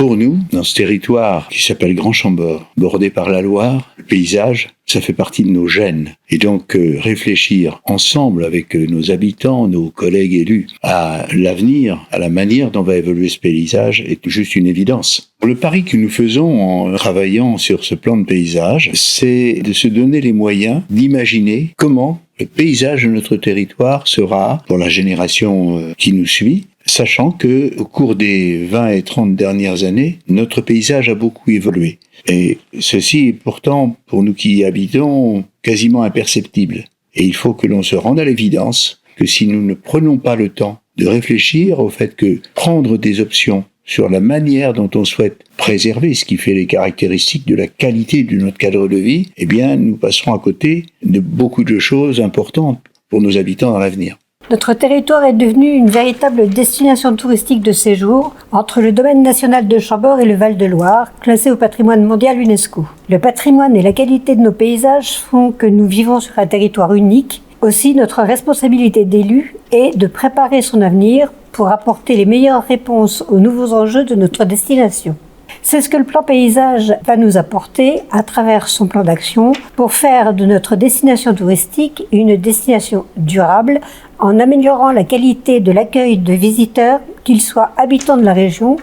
Pour nous, dans ce territoire qui s'appelle Grand Chambord, bordé par la Loire, le paysage, ça fait partie de nos gènes. Et donc, réfléchir ensemble avec nos habitants, nos collègues élus, à l'avenir, à la manière dont va évoluer ce paysage est juste une évidence. Le pari que nous faisons en travaillant sur ce plan de paysage, c'est de se donner les moyens d'imaginer comment le paysage de notre territoire sera pour la génération qui nous suit, sachant que au cours des 20 et 30 dernières années, notre paysage a beaucoup évolué. Et ceci est pourtant, pour nous qui y habitons, quasiment imperceptible. Et il faut que l'on se rende à l'évidence que si nous ne prenons pas le temps de réfléchir au fait que prendre des options sur la manière dont on souhaite préserver ce qui fait les caractéristiques de la qualité de notre cadre de vie, eh bien, nous passerons à côté de beaucoup de choses importantes pour nos habitants dans l'avenir. Notre territoire est devenu une véritable destination touristique de séjour entre le domaine national de Chambord et le Val-de-Loire, classé au patrimoine mondial UNESCO. Le patrimoine et la qualité de nos paysages font que nous vivons sur un territoire unique. Aussi, notre responsabilité d'élu est de préparer son avenir pour apporter les meilleures réponses aux nouveaux enjeux de notre destination. C'est ce que le plan paysage va nous apporter à travers son plan d'action pour faire de notre destination touristique une destination durable en améliorant la qualité de l'accueil de visiteurs, qu'ils soient habitants de la région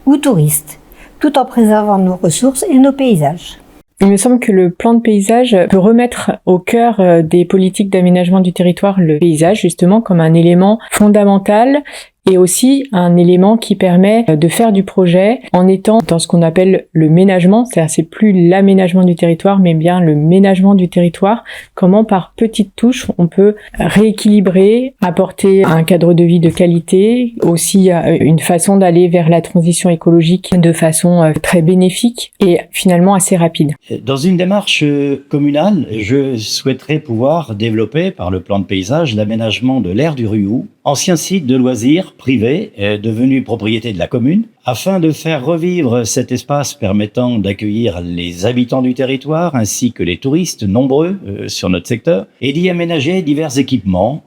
ou touristes, tout en préservant nos ressources et nos paysages. Il me semble que le plan de paysage peut remettre au cœur des politiques d'aménagement du territoire le paysage, justement, comme un élément fondamental et aussi un élément qui permet de faire du projet en étant dans ce qu'on appelle le ménagement, c'est-à-dire c'est plus l'aménagement du territoire, mais bien le ménagement du territoire. Comment par petites touches on peut rééquilibrer, apporter un cadre de vie de qualité, aussi une façon d'aller vers la transition écologique de façon très bénéfique et finalement assez rapide. Dans une démarche communale, je souhaiterais pouvoir développer par le plan de paysage l'aménagement de l'aire du Rioux, ancien site de loisirs privé devenu propriété de la commune, afin de faire revivre cet espace permettant d'accueillir les habitants du territoire ainsi que les touristes nombreux sur notre secteur et d'y aménager divers équipements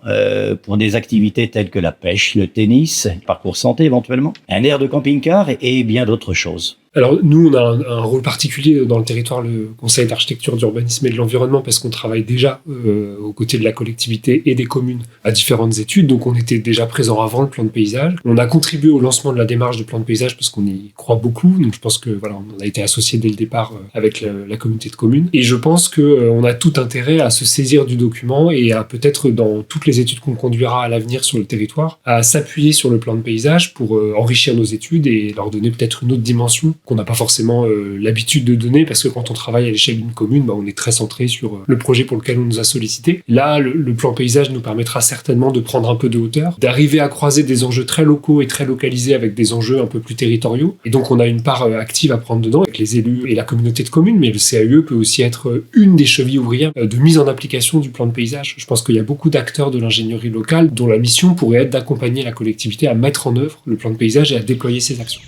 pour des activités telles que la pêche, le tennis, parcours santé éventuellement, un aire de camping-car et bien d'autres choses. Alors nous, on a un rôle particulier dans le territoire, le Conseil d'architecture, d'urbanisme et de l'environnement, parce qu'on travaille déjà aux côtés de la collectivité et des communes à différentes études, donc on était déjà présent avant le plan de paysage. On a contribué au lancement de la démarche de plan de paysage parce qu'on y croit beaucoup, donc je pense que voilà, on a été associé dès le départ avec la communauté de communes, et je pense que on a tout intérêt à se saisir du document et à peut-être dans toutes les études qu'on conduira à l'avenir sur le territoire, à s'appuyer sur le plan de paysage pour enrichir nos études et leur donner peut-être une autre dimension qu'on n'a pas forcément l'habitude de donner, parce que quand on travaille à l'échelle d'une commune, on est très centré sur le projet pour lequel on nous a sollicité. Là, le plan paysage nous permettra certainement de prendre un peu de hauteur, d'arriver à croiser des enjeux très locaux et très localisés avec des enjeux un peu plus territoriaux. Et donc, on a une part active à prendre dedans avec les élus et la communauté de communes, mais le CAUE peut aussi être une des chevilles ouvrières de mise en application du plan de paysage. Je pense qu'il y a beaucoup d'acteurs de l'ingénierie locale dont la mission pourrait être d'accompagner la collectivité à mettre en œuvre le plan de paysage et à déployer ses actions.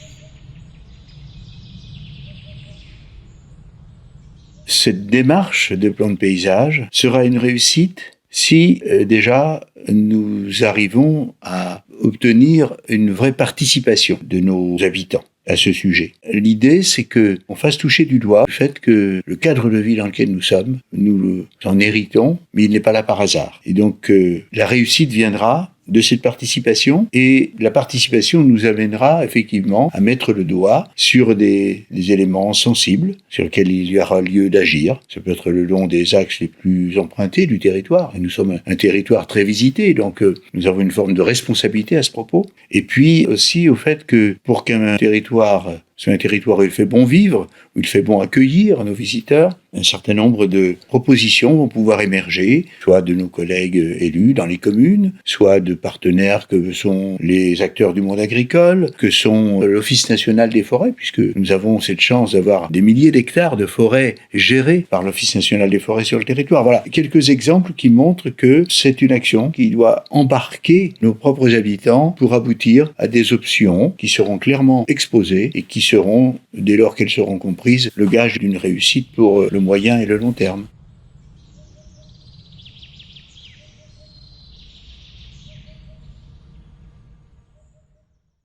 Cette démarche de plan de paysage sera une réussite si déjà nous arrivons à obtenir une vraie participation de nos habitants à ce sujet. L'idée, c'est que on fasse toucher du doigt le fait que le cadre de vie dans lequel nous sommes, nous en héritons, mais il n'est pas là par hasard. Et donc la réussite viendra de cette participation, et la participation nous amènera effectivement à mettre le doigt sur des éléments sensibles sur lesquels il y aura lieu d'agir. Ça peut être le long des axes les plus empruntés du territoire, et nous sommes un territoire très visité, donc nous avons une forme de responsabilité à ce propos. Et puis aussi au fait que pour qu'un territoire soit un territoire où il fait bon vivre, où il fait bon accueillir nos visiteurs, un certain nombre de propositions vont pouvoir émerger, soit de nos collègues élus dans les communes, soit de partenaires que sont les acteurs du monde agricole, que sont l'Office national des forêts, puisque nous avons cette chance d'avoir des milliers d'hectares de forêts gérés par l'Office national des forêts sur le territoire. Voilà, quelques exemples qui montrent que c'est une action qui doit embarquer nos propres habitants pour aboutir à des options qui seront clairement exposées et qui seront, dès lors qu'elles seront comprises, le gage d'une réussite pour le moyen et le long terme.